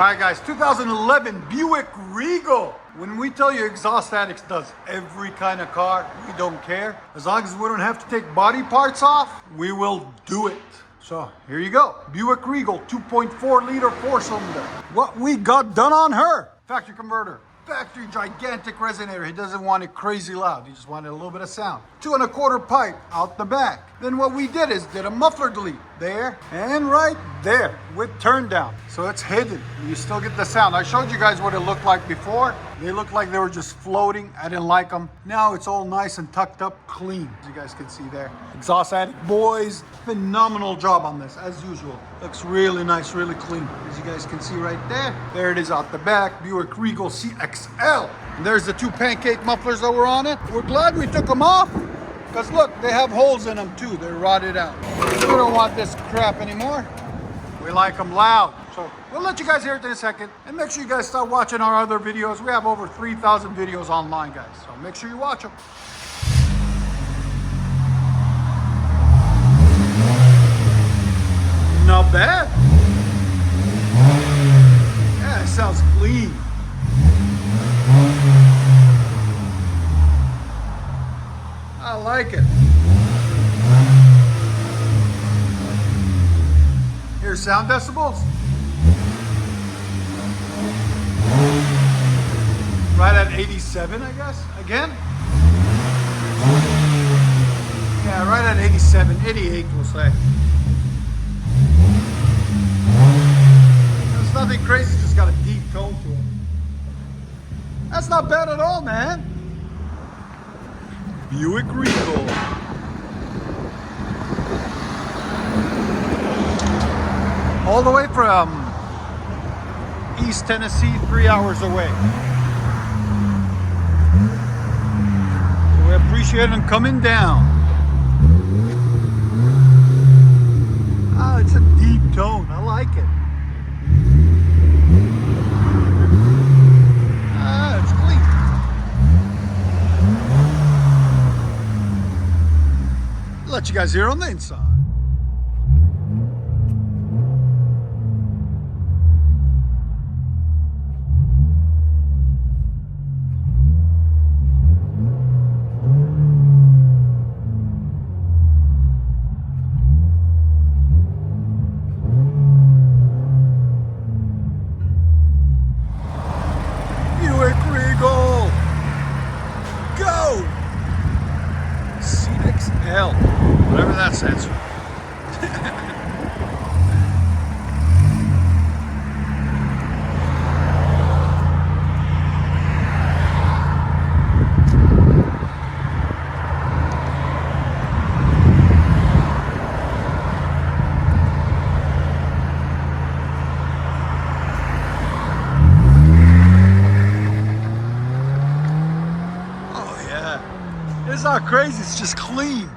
Alright guys, 2011 Buick Regal. When we tell you Exhaust Addicts does every kind of car, we don't care. As long as we don't have to take body parts off, we will do it. So here you go, Buick Regal 2.4 liter 4-cylinder. What we got done on her: factory converter, factory gigantic resonator. He doesn't want it crazy loud, he just wanted a little bit of sound. 2 1/4 pipe out the back. Then what we did is did a muffler delete there and right there with turn down, so it's hidden. You still get the sound. I showed you guys what it looked like before. They looked like they were just floating. I didn't like them. Now it's all nice and tucked up, clean, as you guys can see there. Exhaust Addict boys, phenomenal job on this as usual. Looks really nice, really clean, as you guys can see right there. There it is out the back, Buick Regal CXL. And there's the 2 pancake mufflers that were on it. We're glad we took them off, because look, they have holes in them too. They're rotted out. We don't want this crap anymore. We like them loud. So we'll let you guys hear it in a second. And make sure you guys start watching our other videos. We have over 3,000 videos online, guys. So make sure you watch them. Not bad. Yeah, it sounds clean. I like it. Here's sound decibels. Right at 87, I guess. Again? Yeah, right at 87, 88 we'll say. It's nothing crazy, it's just got a deep tone to it. That's not bad at all, man. Buick Regal. All the way from East Tennessee, 3 hours away. So we appreciate them coming down. Oh, it's a deep tone. I like it. It's clean. Let you guys hear on the inside. Buick Regal, go! CXL, whatever that stands for. It's not crazy, it's just clean.